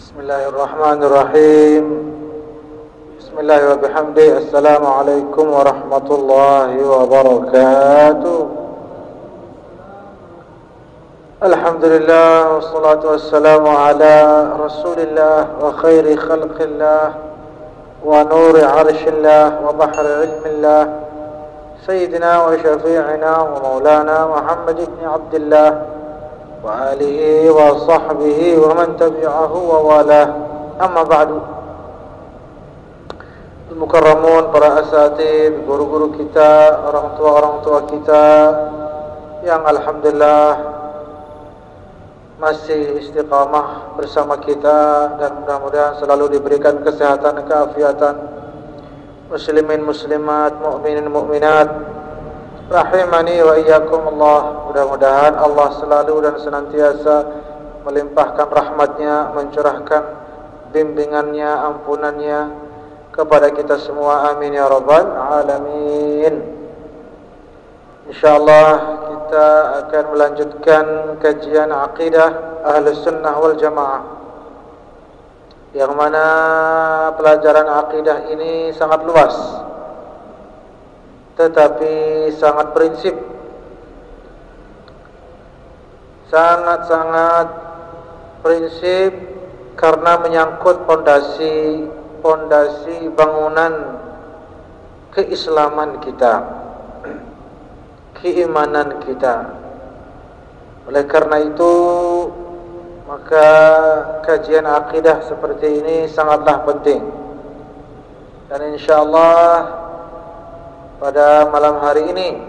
Bismillahirrahmanirrahim. Bismillah wa bihamdi. Assalamualaikum warahmatullahi wabarakatuh. Alhamdulillah wassalatu wassalamu ala Rasulillah wa khairi khalqillah wa nuri arshillah wa bahri ilmillah sayyidina wa syafi'ina wa maulana Muhammad ibn Abdullah wa alihi wa sahbihi wa man tabi'ahu wa walah. Amma ba'du. Al-mukarramun, para asatid, guru-guru kita, orang tua kita yang alhamdulillah masih istiqamah bersama kita, dan mudah-mudahan selalu diberikan kesehatan dan keafiatan. Muslimin muslimat, mukminin mukminat, rahimani wa iyyakum Allah. Mudah-mudahan Allah selalu dan senantiasa melimpahkan rahmatnya, mencurahkan bimbingannya, ampunannya kepada kita semua. Amin ya rabbal alamin. InsyaAllah kita akan melanjutkan kajian akidah Ahlus Sunnah wal Jamaah, yang mana pelajaran akidah ini sangat luas tetapi sangat prinsip, sangat-sangat prinsip, karena menyangkut pondasi bangunan keislaman kita, keimanan kita. Oleh karena itu, maka kajian akidah seperti ini sangatlah penting. Dan insyaallah pada malam hari ini,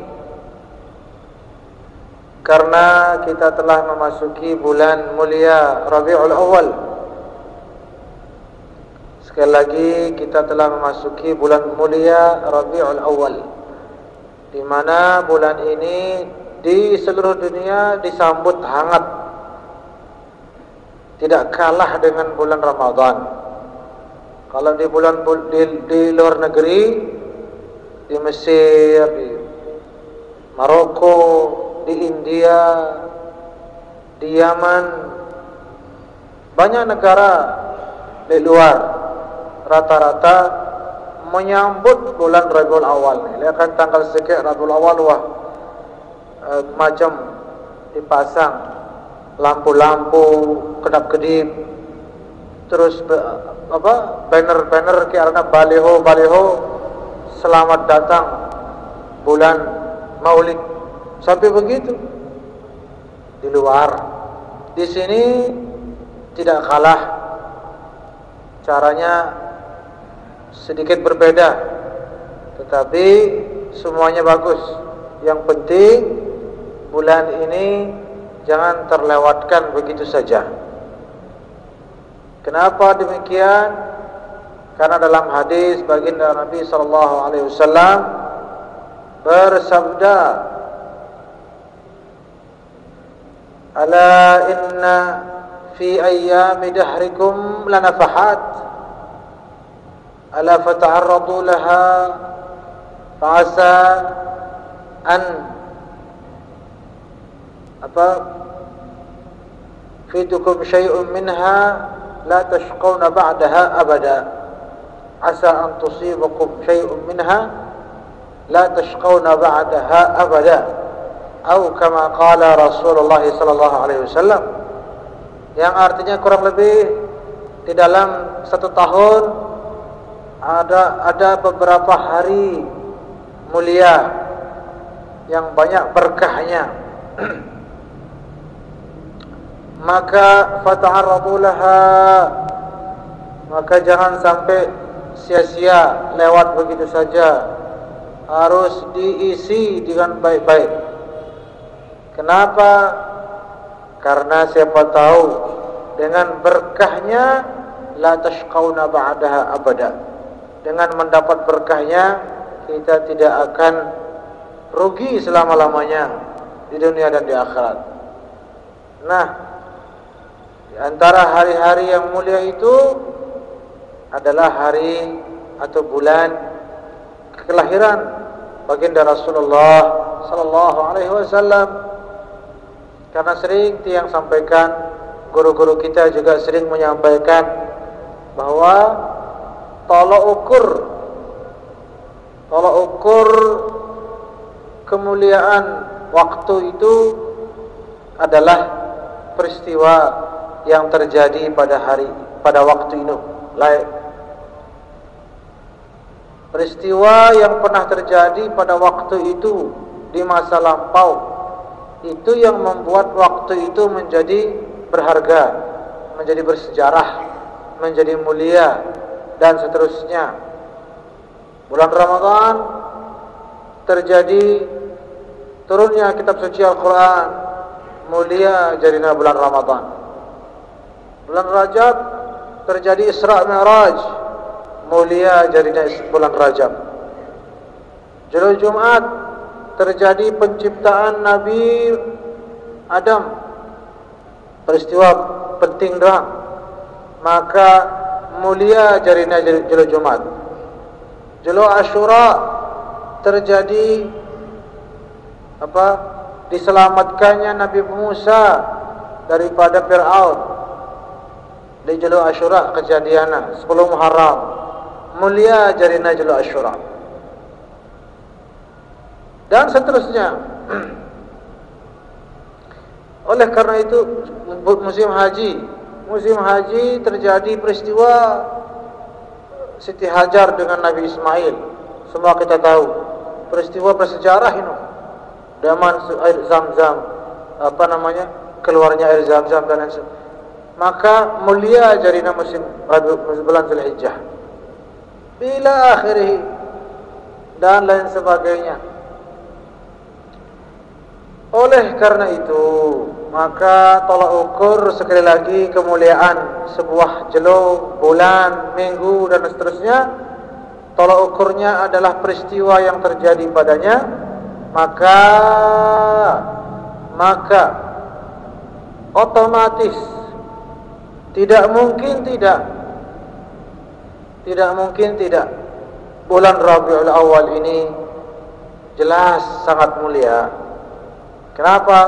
karena kita telah memasuki bulan mulia Rabiul Awal, sekali lagi kita telah memasuki bulan mulia Rabiul Awal, di mana bulan ini di seluruh dunia disambut hangat, tidak kalah dengan bulan Ramadan. Kalau di luar negeri, di Mesir, di Maroko, di India, di Yaman, banyak negara di luar rata-rata menyambut bulan Rabiul Awal. Lihat kan tanggal sekian Rabiul Awal, wah macam dipasang lampu-lampu kedap-kedip, terus banner-banner karena baliho selamat datang bulan Maulid, sampai begitu. Di luar, di sini tidak kalah, caranya sedikit berbeda, tetapi semuanya bagus. Yang penting bulan ini jangan terlewatkan begitu saja. Kenapa demikian? Karena dalam hadis baginda Nabi sallallahu alaihi wasallam bersabda, "Ala inna fi ayyami dahrikum lanafahat, ala fata'arradu laha fa'asa an fitukum syai'un minha la tashqawna ba'daha abada. Asa an tusibakum syai'un minha la tashqawna ba'daha abada." Atau kama qala Rasulullah sallallahu alaihi wasallam, yang artinya kurang lebih di dalam satu tahun ada beberapa hari mulia yang banyak berkahnya. Maka fata'arradu laha, maka jangan sampai sia-sia lewat begitu saja, harus diisi dengan baik-baik. Kenapa? Karena siapa tahu dengan berkahnya la tashqawna ba'daha abada, dengan mendapat berkahnya kita tidak akan rugi selama-lamanya di dunia dan di akhirat. Nah, di antara hari-hari yang mulia itu adalah hari atau bulan kelahiran baginda Rasulullah sallallahu alaihi wasallam. Karena sering tiang sampaikan guru-guru kita juga sering menyampaikan bahwa tolak ukur kemuliaan waktu itu adalah peristiwa yang terjadi pada waktu itu. Peristiwa yang pernah terjadi pada waktu itu di masa lampau, itu yang membuat waktu itu menjadi berharga, menjadi bersejarah, menjadi mulia, dan seterusnya. Bulan Ramadan terjadi turunnya kitab suci Al-Quran, mulia jadinya bulan Ramadan. Bulan Rajab terjadi Isra Mi'raj, mulia jadinya bulan Rajab. Julul Jumat terjadi penciptaan Nabi Adam, peristiwa penting doang, maka mulia jadinya Julul Jumat. Julul Ashura terjadi diselamatkannya Nabi Musa daripada Fir'aun. Di Julul Ashura kejadiannya 10 Muharram, mulia jadinya Julul Ashura, dan seterusnya. Oleh karena itu musim haji terjadi peristiwa Siti Hajar dengan Nabi Ismail. Semua kita tahu peristiwa bersejarah ini. Zaman air Zam-Zam, keluarnya air Zam-Zam dan lain sebagainya. Maka mulia jadinya musim bulan Zulhijjah bila akhirih dan lain sebagainya. Oleh karena itu, maka tolak ukur sekali lagi kemuliaan sebuah jelo, bulan, minggu dan seterusnya, tolak ukurnya adalah peristiwa yang terjadi padanya. Maka otomatis tidak mungkin tidak bulan Rabiul Awal ini jelas sangat mulia. Kenapa?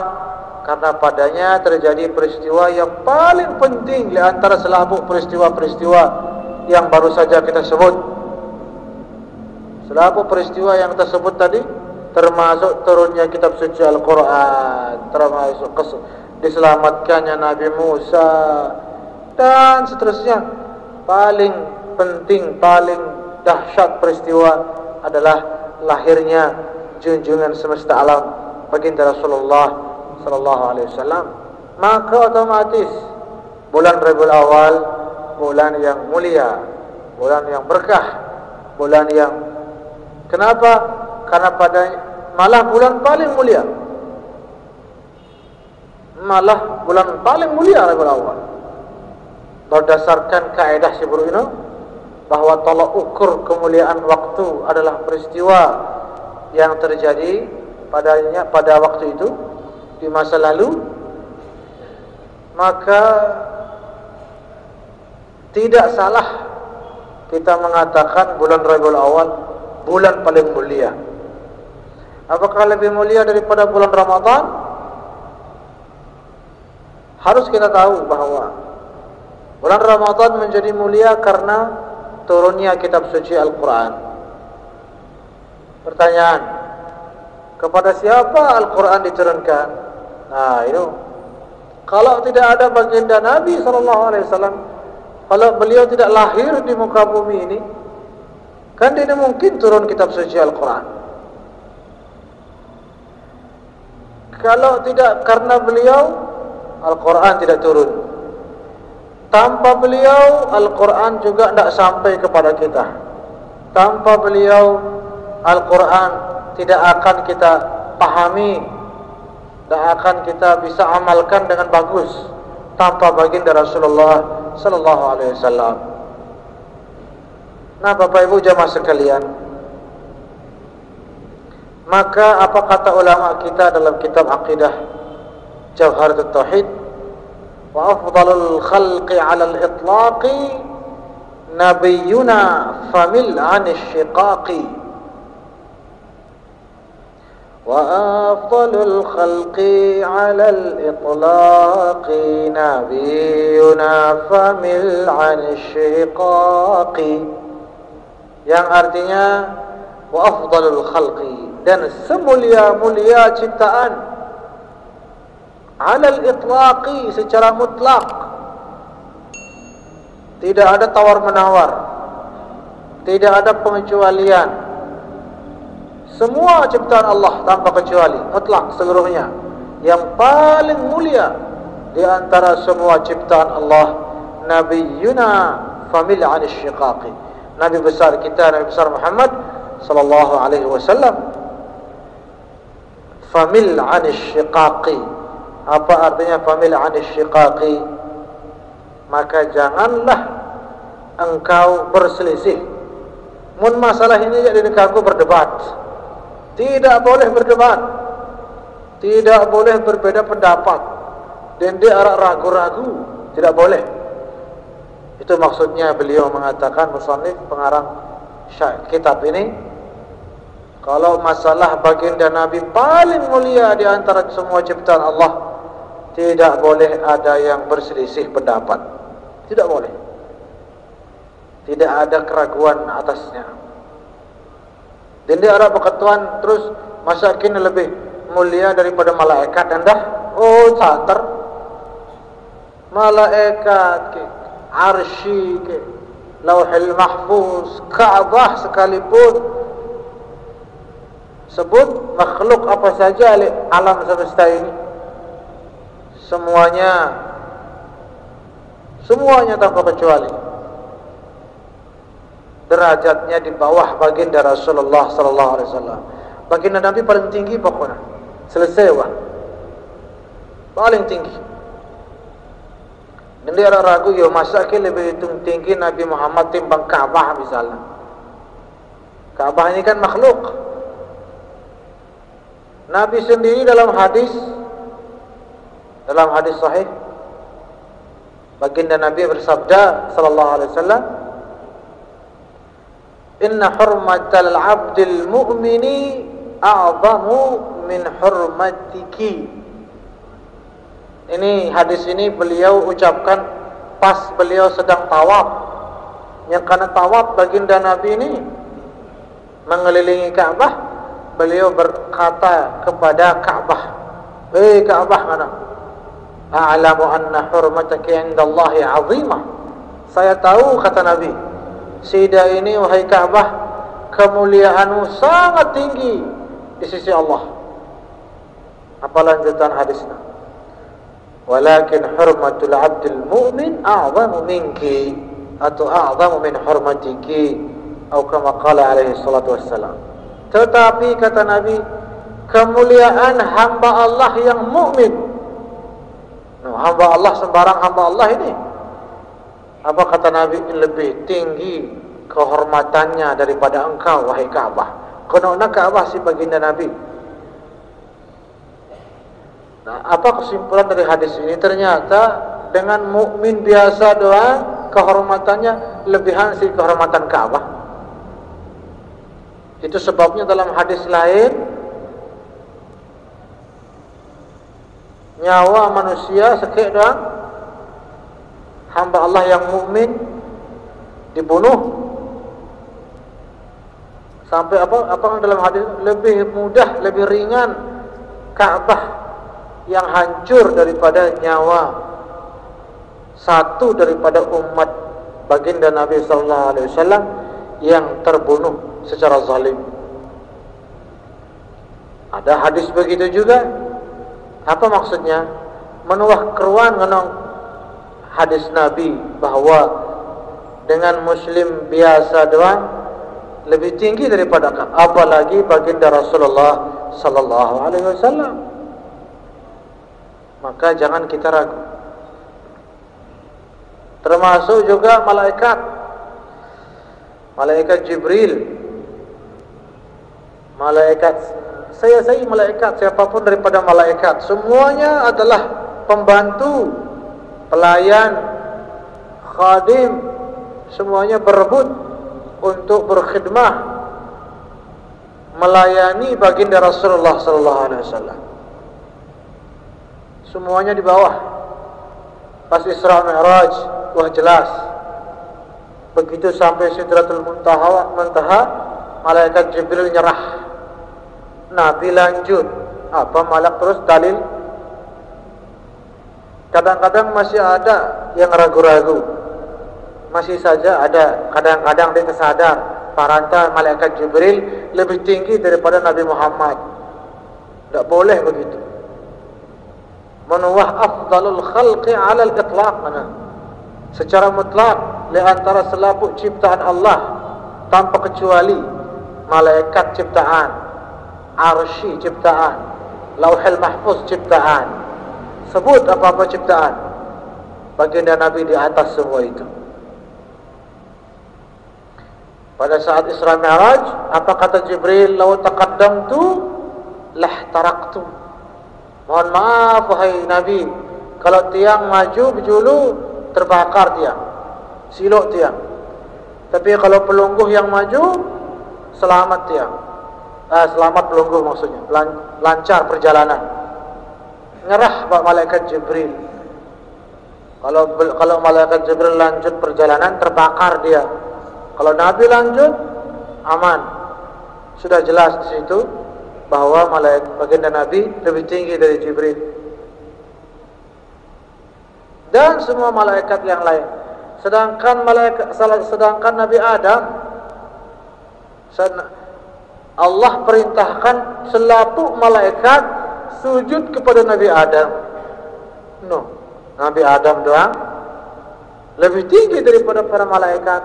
Karena padanya terjadi peristiwa yang paling penting di antara selabuk peristiwa-peristiwa yang baru saja kita sebut. Selabuk peristiwa yang tersebut tadi termasuk turunnya kitab suci Al-Quran, termasuk diselamatkannya Nabi Musa dan seterusnya. Paling penting, paling dahsyat peristiwa adalah lahirnya junjungan semesta alam baginda Rasulullah sallallahu alaihi wasallam. Maka otomatis bulan Rabiul Awal bulan yang mulia, bulan yang berkah, bulan yang kenapa? Karena padanya malah bulan paling mulia. Rabiul Awal. Berdasarkan kaedah sebelum ini bahwa tolak ukur kemuliaan waktu adalah peristiwa yang terjadi pada waktu itu di masa lalu, maka tidak salah kita mengatakan bulan Rabiul Awal bulan paling mulia. Apakah lebih mulia daripada bulan Ramadan? Harus kita tahu bahwa bulan Ramadan menjadi mulia karena turunnya kitab suci Al-Quran. Pertanyaan, kepada siapa Al-Quran diturunkan? Nah, itu kalau tidak ada baginda Nabi SAW, kalau beliau tidak lahir di muka bumi ini, kan tidak mungkin turun kitab suci Al-Quran. Kalau tidak karena beliau, Al-Quran tidak turun. Tanpa beliau, Al-Quran juga tidak sampai kepada kita. Tanpa beliau, Al-Quran tidak akan kita pahami, tidak akan kita bisa amalkan dengan bagus tanpa baginda Rasulullah sallallahu alaihi wasallam. Nah, Bapak Ibu jamaah sekalian, maka apa kata ulama kita dalam kitab Aqidah Jawharatul Tauhid? Wa afdalul khalqi 'alal itlaqi nabiyyuna famil 'anil shiqaqi وأفضل الخلق على الإطلاق نبينا فمل عن الشقاق, yang artinya wa afdalul khalqi, dan semulia-mulia ciptaan, alal itlaqi, secara mutlak, tidak ada tawar-menawar, tidak ada pengecualian, semua ciptaan Allah tanpa kecuali, mutlak seluruhnya. Yang paling mulia di antara semua ciptaan Allah, nabiyuna famil 'anil syiqaqi, nabi besar kita, Nabi besar Muhammad sallallahu alaihi wasallam. Famil 'anil syiqaqi, apa artinya famil 'anil syiqaqi? Maka janganlah engkau berselisih. Mun masalah ini jadi kaku berdebat. Tidak boleh berdebat, tidak boleh berbeda pendapat, dan dia ragu-ragu, tidak boleh. Itu maksudnya beliau mengatakan, musannif pengarang kitab ini, kalau masalah baginda Nabi paling mulia di antara semua ciptaan Allah, tidak boleh ada yang berselisih pendapat, tidak boleh, tidak ada keraguan atasnya. Dan dia ada perketuan terus, masakin lebih mulia daripada malaikat anda? Oh santer, malaikat ke, arsy ke, lauhil mahfuz, Ka'bah sekalipun, sebut makhluk apa saja alam semesta ini, semuanya tanpa kecuali derajatnya di bawah baginda Rasulullah sallallahu alaihi wasallam. Baginda Nabi paling tinggi pokoknya. Selesai wah. Paling tinggi. Dan dia ragu ya, masa ke lebih tinggi Nabi Muhammad timbang Ka'bah misalnya. Ka'bah ini kan makhluk. Nabi sendiri dalam hadis sahih, baginda Nabi bersabda sallallahu alaihi wasallam, inna hurmatal abdil mu'mini a'zamu min hurmatiki. Ini hadis ini beliau ucapkan pas beliau sedang tawaf. Yang karena tawaf baginda Nabi ini mengelilingi Ka'bah, beliau berkata kepada Ka'bah, "Hei Ka'bah, mana? A'lamu anna hurmataki 'indallahi 'azimah." Saya tahu, kata Nabi, sida ini wahai Ka'bah, kemuliaanmu sangat tinggi di sisi Allah. Apa lanjutan hadisnya? Walakin hurmatul abdil mu'min a'zamu minki, atau a'zamu min hurmatiki, atau kama qala alaihi salatu wassalam. Tetapi kata Nabi, kemuliaan hamba Allah yang mukmin. Hamba Allah, sembarang hamba Allah ini, apa kata Nabi, lebih tinggi kehormatannya daripada engkau wahai Ka'bah. Kenapa Ka'bah si baginda Nabi? Nah, apa kesimpulan dari hadis ini? Ternyata dengan mukmin biasa doang kehormatannya lebihan si kehormatan Ka'bah. Itu sebabnya dalam hadis lain, nyawa manusia sekek doang, hamba Allah yang mukmin dibunuh sampai apa dalam hadis, lebih mudah, lebih ringan Ka'bah yang hancur daripada nyawa satu daripada umat baginda Nabi sallallahu alaihi wasallam yang terbunuh secara zalim. Ada hadis begitu juga. Apa maksudnya? Menuah keruan ngenong hadis Nabi bahwa dengan muslim biasa doang lebih tinggi daripada, apalagi baginda Rasulullah sallallahu alaihi wasallam. Maka jangan kita ragu. Termasuk juga malaikat Jibril, malaikat siapapun daripada malaikat, semuanya adalah pembantu, pelayan, khadim, semuanya berebut untuk berkhidmah melayani baginda Rasulullah sallallahu alaihi wasallam. Semuanya di bawah. Pas Isra Mi'raj, wah jelas. Begitu sampai Sidratul Muntaha, malaikat Jibril nyerah. Nabi lanjut. Apa malak terus dalil? Kadang-kadang masih ada yang ragu-ragu. Masih saja ada. Kadang-kadang dia tersadar parantai malaikat Jibril lebih tinggi daripada Nabi Muhammad. Tak boleh begitu. Menuah afdalul khalqi ala al-itlaq. Secara mutlak, di antara selaput ciptaan Allah tanpa kecuali malaikat ciptaan, arsy ciptaan, lauhul mahfuz ciptaan. Sebut apa-apa ciptaan, baginda Nabi di atas semua itu. Pada saat Isra Mi'raj, apa kata Jibril? Lau taqaddamtu lahtaraqtu. Mohon maaf wahai Nabi, kalau tiang maju berjulu terbakar tiang, silok tiang. Tapi kalau pelungguh yang maju, selamat tiang. Selamat pelungguh maksudnya, lancar perjalanan. Nyerah Pak malaikat Jibril. Kalau malaikat Jibril lanjut perjalanan, terbakar dia. Kalau Nabi lanjut, aman. Sudah jelas di situ bahwa baginda Nabi lebih tinggi dari Jibril dan semua malaikat yang lain. Sedangkan Nabi Adam, Allah perintahkan selaput malaikat sujud kepada Nabi Adam. Nabi Adam doang lebih tinggi daripada para malaikat,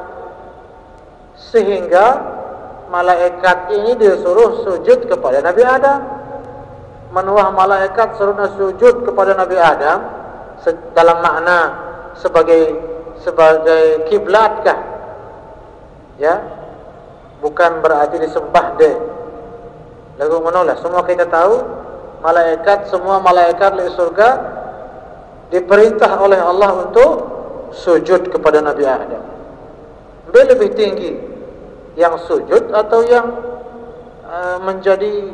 sehingga malaikat ini disuruh sujud kepada Nabi Adam. Menuah malaikat suruh sujud kepada Nabi Adam dalam makna sebagai kiblat kah? Ya, bukan berarti disembah deh. Lagu menolak. Semua kita tahu semua malaikat di surga diperintah oleh Allah untuk sujud kepada Nabi Adam. Lebih tinggi yang sujud atau yang menjadi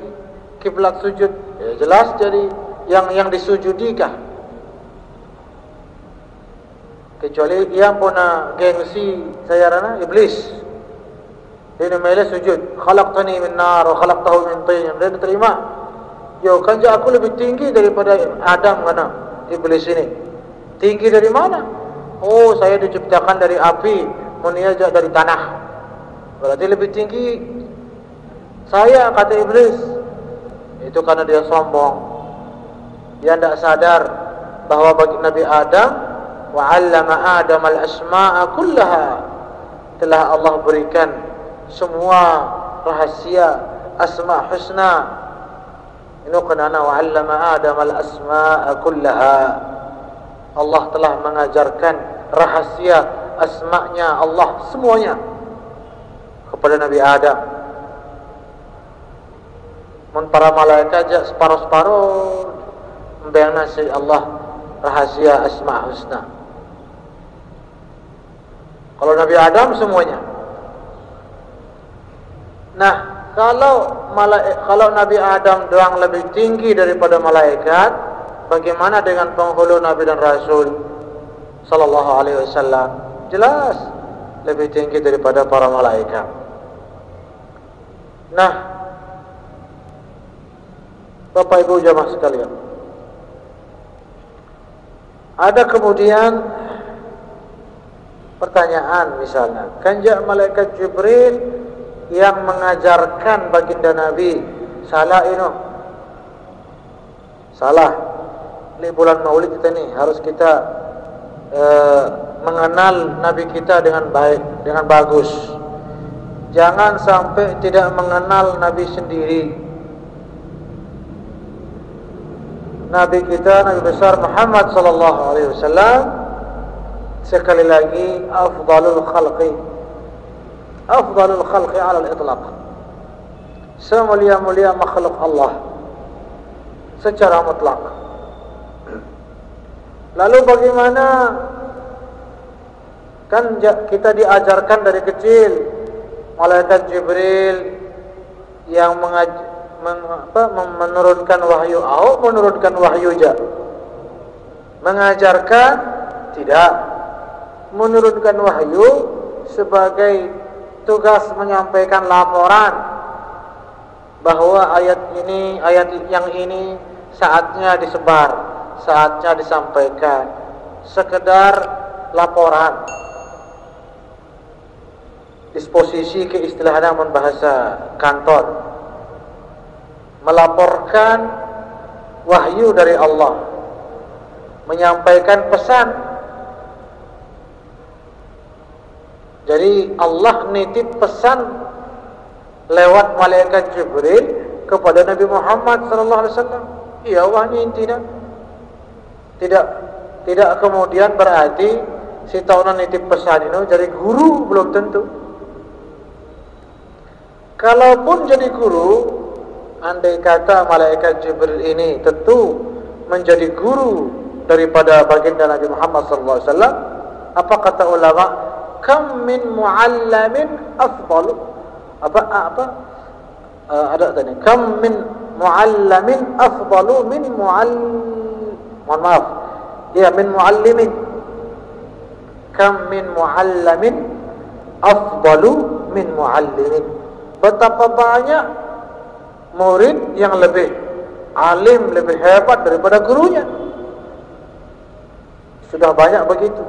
kiblat sujud? Ya, jelas jadi yang disujudikah? Kecuali yang punya gengsi saya rana iblis. Dia mele sujud. Khalaqtani min nar wa khalaqtahu min tin. Dia terima. Yo kan aku lebih tinggi daripada Adam kana iblis ini. Tinggi dari mana? Oh, saya diciptakan dari api, manusia dari tanah. Berarti lebih tinggi saya, kata iblis. Itu karena dia sombong. Dia tidak sadar bahwa bagi Nabi Adam, wa 'allama Adam al-asma'a kullaha, telah Allah berikan semua rahasia asma husna. Ini kenana wa 'allama Adam al-asma'a kullaha. Allah telah mengajarkan rahasia asma'nya Allah semuanya kepada Nabi Adam. Para malaikat aja separuh-separuh membayangkan si Allah rahasia asma' husna. Kalau Nabi Adam semuanya. Nah, kalau Nabi Adam doang lebih tinggi daripada malaikat, bagaimana dengan penghulu Nabi dan Rasul sallallahu alaihi wasallam? Jelas lebih tinggi daripada para malaikat. Nah, Bapak Ibu jamaah sekalian, ada kemudian pertanyaan, misalnya kanjak malaikat Jibril yang mengajarkan baginda Nabi, salah ini, salah. Ini bulan Maulid kita nih, harus kita mengenal Nabi kita dengan baik, dengan bagus. Jangan sampai tidak mengenal Nabi sendiri. Nabi kita, Nabi besar Muhammad sallallahu alaihi wasallam, sekali lagi afdalul khalqi ala al-itlaq, semulia-mulia makhluk Allah secara mutlak. Lalu bagaimana? Kan kita diajarkan dari kecil malaikat Jibril yang menurunkan wahyu menurunkan wahyu aja. Mengajarkan tidak, menurunkan wahyu sebagai tugas menyampaikan laporan bahwa ayat yang ini saatnya disebar, saatnya disampaikan, sekedar laporan. Disposisi keistilahan bahasa kantor, melaporkan wahyu dari Allah, menyampaikan pesan. Jadi Allah nitip pesan lewat malaikat Jibril kepada Nabi Muhammad sallallahu alaihi wasallam. Iya, wahyu intinya. Tidak kemudian berarti si tahunan nitip pesan itu jadi guru, belum tentu. Kalaupun jadi guru, andai kata malaikat Jibril ini tentu menjadi guru daripada baginda Nabi Muhammad sallallahu alaihi wasallam, apa kata ulama? Kam min muallamin afdalu. Ada tadi. Kam min muallamin afdalu min min muallimin. Kam min muallamin afdalu min muallimin. Betapa banyak murid yang lebih alim, lebih hebat daripada gurunya. Sudah banyak begitu.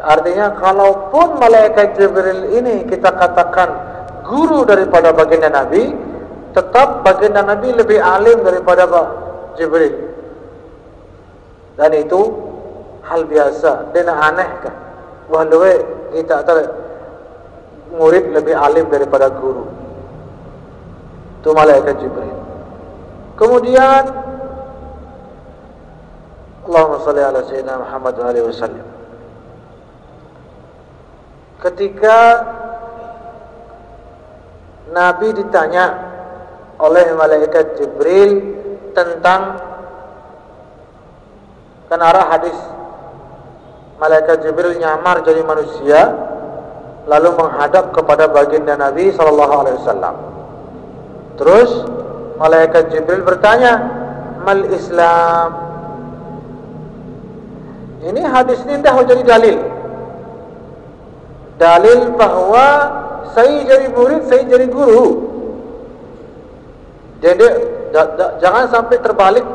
Artinya kalaupun malaikat Jibril ini kita katakan guru daripada baginda Nabi, tetap baginda Nabi lebih alim daripada Jibril. Dan itu hal biasa. Dia aneh kan? Walau kita tahu murid lebih alim daripada guru. Itu malaikat Jibril. Kemudian Allahumma salli ala sayyidina Muhammad wa alihi wasallam. Ketika Nabi ditanya oleh malaikat Jibril tentang, kan arah hadis malaikat Jibril nyamar jadi manusia lalu menghadap kepada baginda Nabi sallallahu alaihi wasallam. Terus malaikat Jibril bertanya, "Mal Islam?" Ini hadis ini dah jadi dalil bahwa saya jadi murid, saya jadi guru. Jadi jangan sampai terbalik.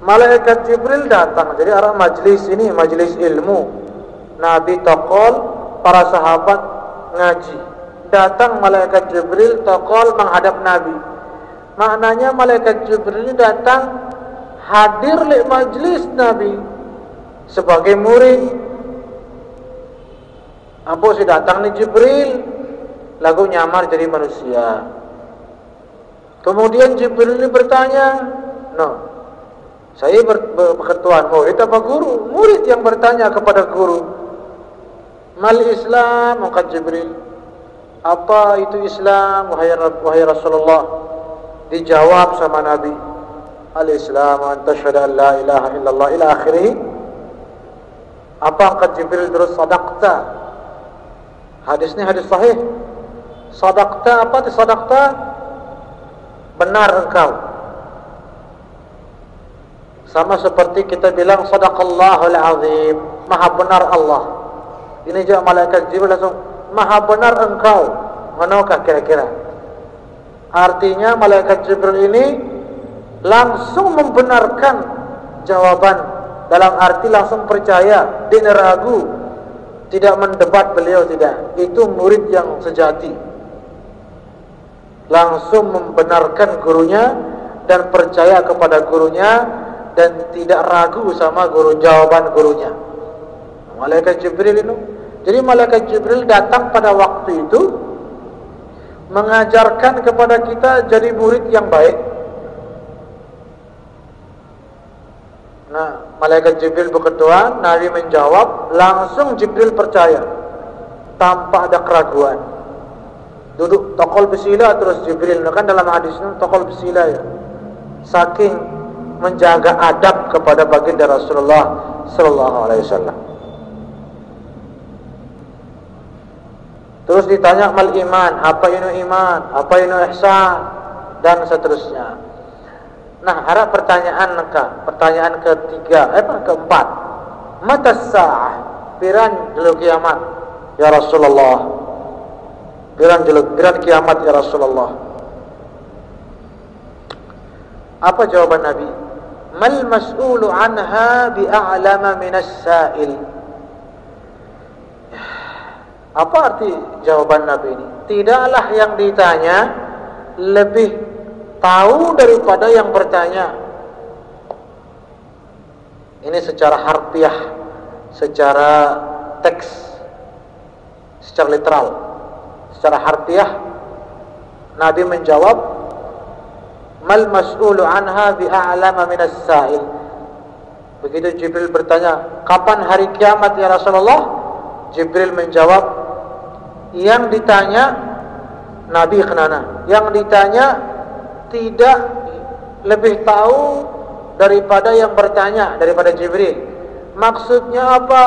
Malaikat Jibril datang, jadi arah majlis ini majlis ilmu. Nabi taqal, para sahabat ngaji. Datang malaikat Jibril taqal menghadap Nabi. Maknanya malaikat Jibril ini datang hadir di majlis Nabi sebagai murid. Apa sih datang nih Jibril lagu nyamar jadi manusia. Kemudian Jibril ini bertanya, saya berketuan murid apa guru? Murid yang bertanya kepada guru. Mal Islam? Maka Jibril, apa itu Islam wahai Rasulullah? Dijawab sama Nabi, Al-Islam an tashhadu an la ilaha illallah ila akhirih. Apa angkat Jibril terus? Sadaqta. Hadis ini hadis sahih. Sadaqta, apa itu sadaqta? Benar engkau. Sama seperti kita bilang sadaqallahul azim, maha benar Allah. Ini juga malaikat Jibril langsung, maha benar engkau. Manakah kira-kira? Artinya malaikat Jibril ini langsung membenarkan jawaban, dalam arti langsung percaya, dia ragu. Tidak mendebat beliau, tidak. Itu murid yang sejati. Langsung membenarkan gurunya dan percaya kepada gurunya dan tidak ragu sama jawaban gurunya. Malaikat Jibril itu. Jadi malaikat Jibril datang pada waktu itu mengajarkan kepada kita jadi murid yang baik. Nah, malaikat Jibril berketuan, Nabi menjawab, langsung Jibril percaya tanpa ada keraguan. Duduk taqal bersila terus Jibril, kan dalam hadis itu taqal bersila ya. Saking menjaga adab kepada baginda Rasulullah sallallahu alaihi wasallam. Terus ditanya mal iman, apa itu iman, apa itu ihsan, dan seterusnya. Nah, ada pertanyaan ketiga, keempat. Mata sa'ah, piran jeluk kiamat ya Rasulullah. Piran kiamat ya Rasulullah. Apa jawaban Nabi? Mal mas'ulu anha bi'a'lama minas sa'il. Apa arti jawaban Nabi ini? Tidaklah yang ditanya lebih tahu daripada yang bertanya. Ini secara harfiah, secara teks, secara literal. Secara harfiah, Nabi menjawab, mal mas'ulu anha bi'a'lama minas sa'il. Begitu Jibril bertanya, kapan hari kiamat ya Rasulullah? Jibril menjawab, yang ditanya Nabi kenana, yang ditanya tidak lebih tahu daripada yang bertanya, daripada Jibril. Maksudnya apa?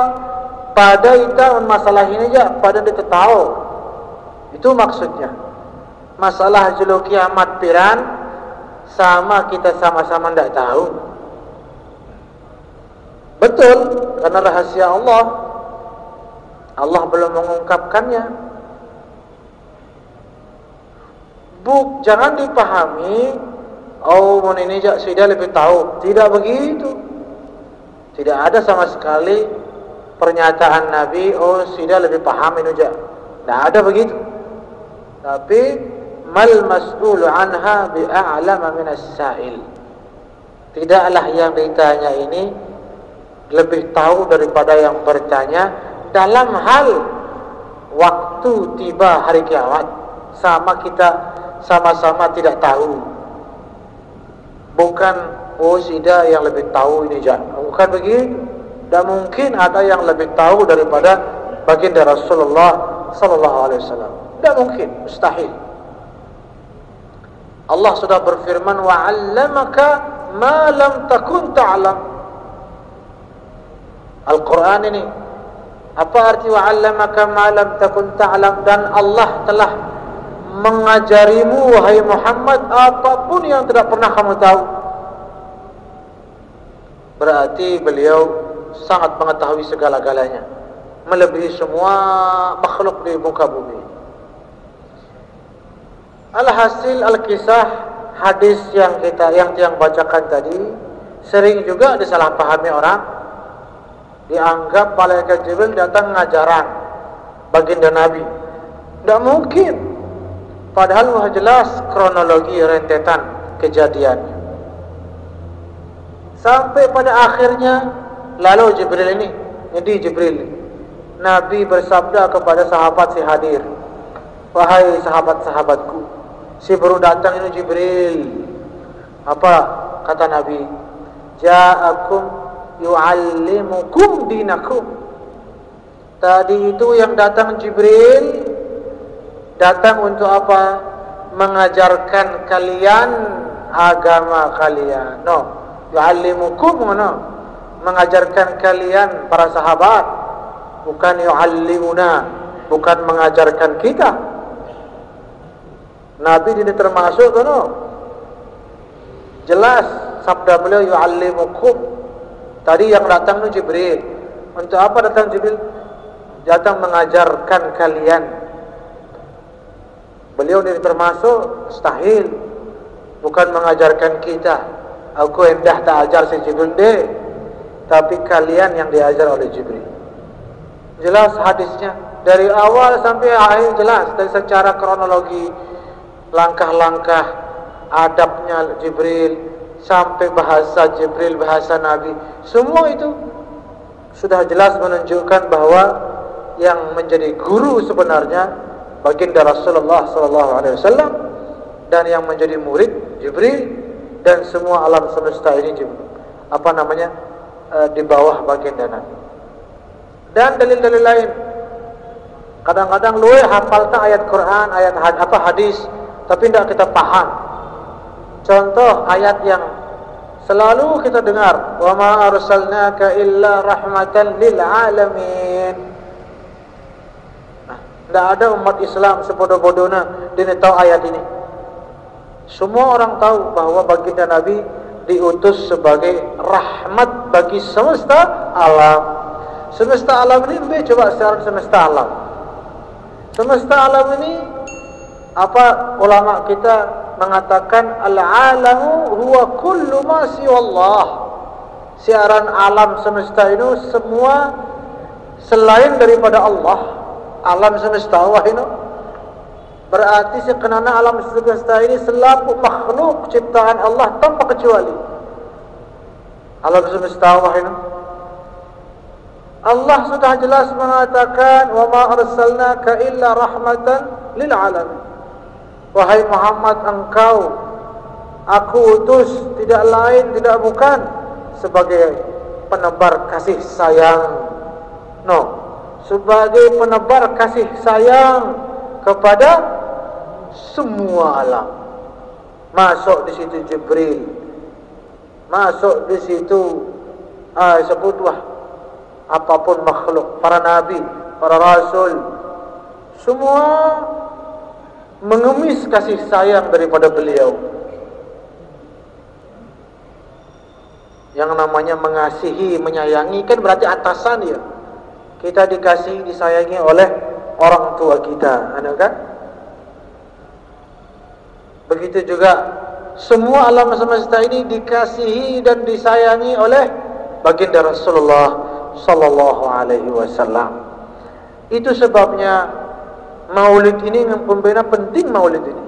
Pada kita masalah ini aja, pada kita tahu. Itu maksudnya. Masalah juluk kiamat piran sama kita sama-sama tidak tahu. Betul, karena rahasia Allah. Allah belum mengungkapkannya. Jangan dipahami, oh ini sudah lebih tahu. Tidak begitu. Tidak ada sama sekali pernyataan Nabi, oh sudah lebih paham ini aja. Tidak ada begitu. Tapi mal mas'ulu anha bi'a'lama minas sa'il. Tidaklah yang ditanya ini lebih tahu daripada yang bertanya dalam hal waktu tiba hari kiamat. Sama kita sama-sama tidak tahu. Bukan oh sudah yang lebih tahu ini aja. Bukan begitu. Dan mungkin ada yang lebih tahu daripada baginda Rasulullah sallallahu alaihi wasallam. Tidak mungkin, mustahil. Allah sudah berfirman, wa 'allamaka ma lam takun ta'lam. Al-Quran ini, apa arti wa 'allamaka ma lam takun ta'lam? Dan Allah telah mengajarimu wahai Muhammad apapun yang tidak pernah kamu tahu. Berarti beliau sangat mengetahui segala-galanya, melebihi semua makhluk di muka bumi. Alhasil al-kisah hadis yang bacakan tadi sering juga disalahpahami orang. Dianggap malaikat Jibril datang ngajaran baginda Nabi. Tidak mungkin. Padahal wah jelas kronologi rentetan kejadiannya. Sampai pada akhirnya lalu Jibril Nabi bersabda kepada sahabat si hadir, wahai sahabat-sahabatku, si baru datang ini Jibril. Apa kata Nabi? Ja'akum yu'allimukum dinakum. Tadi itu yang datang Jibril datang untuk apa? Mengajarkan kalian agama kalian. Yu'allimukum mengajarkan kalian para sahabat, bukan yu'allimuna, bukan mengajarkan kita. Nabi ini termasuk jelas sabda beliau yu'allimukum. Tadi yang datang itu Jibril. Untuk apa datang Jibril? Datang mengajarkan kalian. Beliau ini termasuk mustahil, bukan mengajarkan kita. Aku hendak tak ajar si Jibril deh, tapi kalian yang diajar oleh Jibril. Jelas hadisnya dari awal sampai akhir jelas, dari secara kronologi, langkah-langkah adabnya Jibril sampai bahasa Jibril, bahasa Nabi, semua itu sudah jelas menunjukkan bahwa yang menjadi guru sebenarnya baginda Rasulullah SAW, dan yang menjadi murid Jibril, dan semua alam semesta ini di bawah baginda Nabi. Dan dalil-dalil lain. Kadang-kadang lu hafal ayat Quran, ayat hadis, tapi tidak kita paham. Contoh ayat yang selalu kita dengar, wa ma arsalnaka illa rahmatan lil alamin. Tidak ada umat Islam sebodoh-bodohnya dia tahu ayat ini. Semua orang tahu bahwa baginda Nabi diutus sebagai rahmat bagi semesta alam. Semesta alam ini lebih coba secara semesta alam. Semesta alam ini apa ulama kita mengatakan al-alamu huwa kullu ma siwallah. Siaran alam semesta itu semua selain daripada Allah. Alam semesta Allah ini berarti sekenana alam semesta ini selaku makhluk ciptaan Allah tanpa kecuali. Alam semesta Allah ini Allah sudah jelas mengatakan wa ma arsalnaka illa rahmatan lil alamin. Wahai Muhammad, engkau aku utus tidak lain tidak bukan sebagai penebar kasih sayang. Sebagai penebar kasih sayang kepada semua alam. Masuk di situ Jibril, masuk di situ sebutlah apapun makhluk, para nabi, para rasul, semua mengemis kasih sayang daripada beliau. Yang namanya mengasihi, menyayangi kan berarti atasan dia. Kita dikasihi, disayangi oleh orang tua kita, kan? Begitu juga semua alam semesta ini dikasihi dan disayangi oleh baginda Rasulullah sallallahu alaihi wasallam. Itu sebabnya Maulid ini membina penting Maulid ini.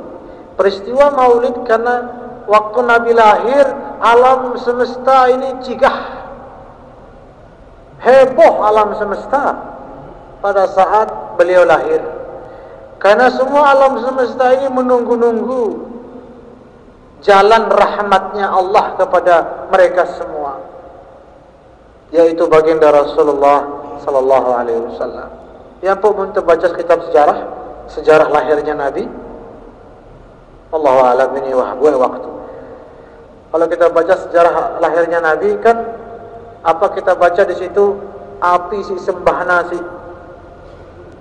Peristiwa Maulid karena waktu Nabi lahir alam semesta ini cigah. Heboh alam semesta pada saat beliau lahir. Karena semua alam semesta ini menunggu-nunggu jalan rahmatnya Allah kepada mereka semua, yaitu baginda Rasulullah sallallahu alaihi wasallam. Yang pun baca kitab sejarah lahirnya Nabi. Allahu a'lam ini waktu. Kalau kita baca sejarah lahirnya Nabi kan apa kita baca di situ api si sembah nasi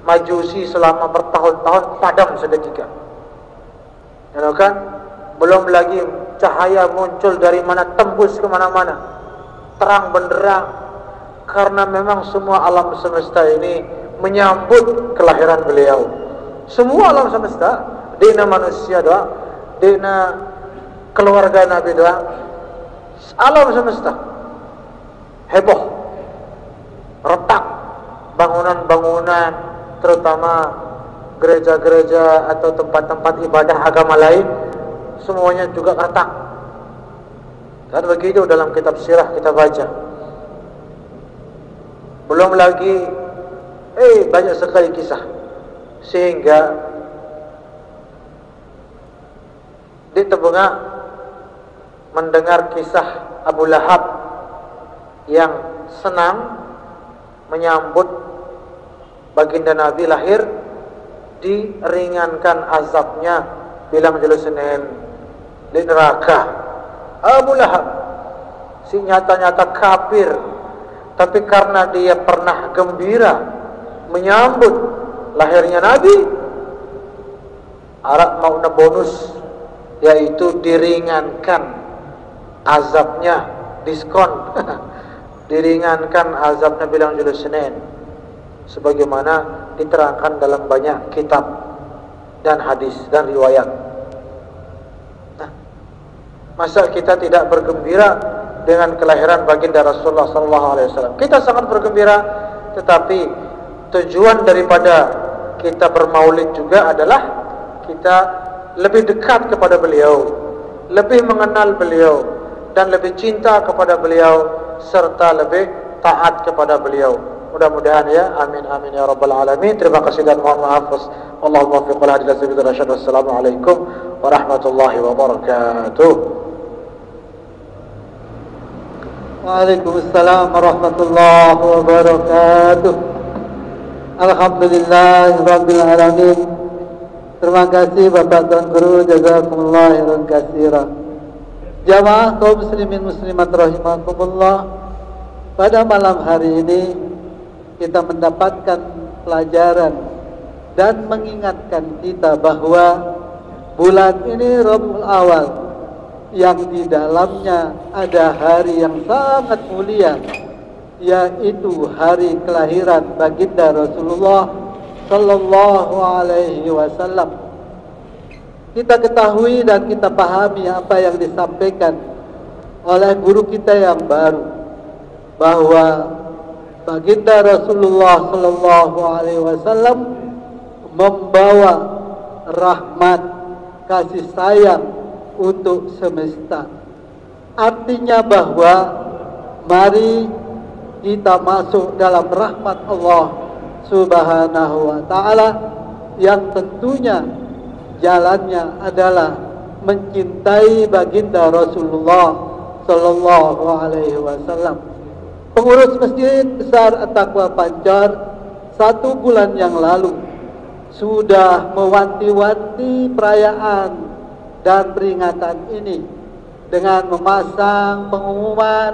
majusi selama bertahun-tahun padam seketika. Kan? Belum lagi cahaya muncul dari mana tembus ke mana-mana, terang benderang, karena memang semua alam semesta ini menyambut kelahiran beliau. Semua alam semesta, dina manusia doang, dina keluarga Nabi doang, alam semesta heboh, retak bangunan-bangunan, terutama gereja-gereja atau tempat-tempat ibadah agama lain, semuanya juga retak. Dan begitu dalam kitab sirah kita baca. Belum lagi banyak sekali kisah, sehingga di Tebengah mendengar kisah Abu Lahab yang senang menyambut baginda Nabi lahir, diringankan azabnya bilang jelu Senin di neraka. Abu Lahab si nyata-nyata kafir, tapi karena dia pernah gembira menyambut lahirnya Nabi, arak mau bonus, yaitu diringankan azabnya, diskon diringankan azabnya bilang julu Senin, sebagaimana diterangkan dalam banyak kitab dan hadis dan riwayat. Masa kita tidak bergembira dengan kelahiran baginda Rasulullah SAW? Kita sangat bergembira, tetapi tujuan daripada kita bermaulid juga adalah kita lebih dekat kepada beliau, lebih mengenal beliau, dan lebih cinta kepada beliau, serta lebih taat kepada beliau. Mudah-mudahan ya, amin amin ya rabbal alamin. Terima kasih dan mohon maaf. Allahumma muwaffiq wal hadi ila sabili rasyad. Wassalamualaikum warahmatullahi wabarakatuh. Waalaikumsalam warahmatullahi wabarakatuh. Alhamdulillahirabbil alamin. Terima kasih Bapak Tuan Guru, jazakumullah khairan katsiran. Jamaah kaum muslimin muslimat rahimakumullah, pada malam hari ini kita mendapatkan pelajaran dan mengingatkan kita bahwa bulan ini Rabiul Awal yang di dalamnya ada hari yang sangat mulia, yaitu hari kelahiran baginda Rasulullah Sallallahu Alaihi Wasallam. Kita ketahui dan kita pahami apa yang disampaikan oleh guru kita yang baru, bahwa baginda Rasulullah Sallallahu Alaihi Wasallam membawa rahmat, kasih sayang untuk semesta. Artinya bahwa mari kita masuk dalam rahmat Allah Subhanahu wa ta'ala, yang tentunya jalannya adalah mencintai baginda Rasulullah Sallallahu Alaihi Wasallam. Pengurus Masjid Besar At-Taqwa Pancor 1 bulan yang lalu sudah mewanti-wanti perayaan dan peringatan ini dengan memasang pengumuman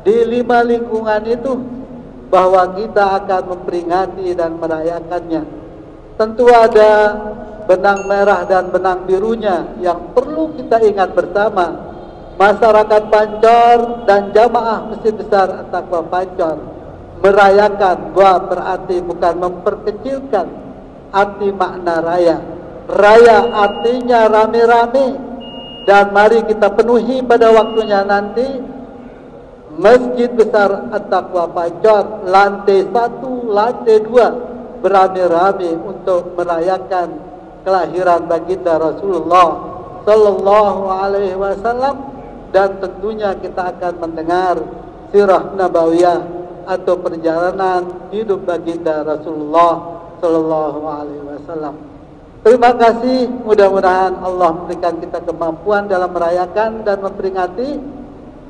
di 5 lingkungan itu bahwa kita akan memperingati dan merayakannya. Tentu ada benang merah dan benang birunya yang perlu kita ingat bersama. Masyarakat Pancor dan jamaah Masjid Besar At-Taqwa Pancor merayakan, berarti bukan memperkecilkan arti makna raya. Raya artinya rame-rame, dan mari kita penuhi pada waktunya nanti Masjid Besar At-Taqwa Pancor lantai 1, lantai 2 beramai-ramai untuk merayakan kelahiran baginda Rasulullah Sallallahu Alaihi Wasallam, dan tentunya kita akan mendengar sirah nabawiyah atau perjalanan hidup baginda Rasulullah Sallallahu Alaihi Wasallam. Terima kasih, mudah-mudahan Allah memberikan kita kemampuan dalam merayakan dan memperingati,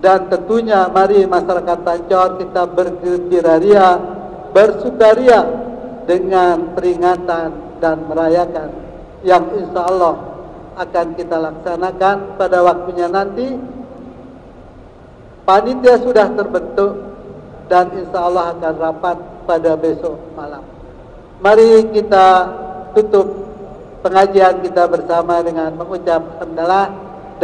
dan tentunya mari masyarakat Pancor kita bergembira, bersukaria dengan peringatan dan merayakan yang insya Allah akan kita laksanakan pada waktunya nanti. Panitia sudah terbentuk dan insya Allah akan rapat pada besok malam. Mari kita tutup pengajian kita bersama dengan mengucap hamdalah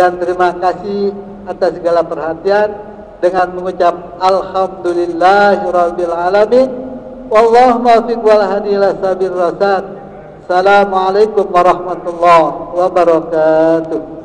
dan terima kasih atas segala perhatian dengan mengucap alhamdulillahirabbil alamin. Wallahu muwaffiq wal hadi ila sabil rasyad. Assalamualaikum warahmatullahi wabarakatuh.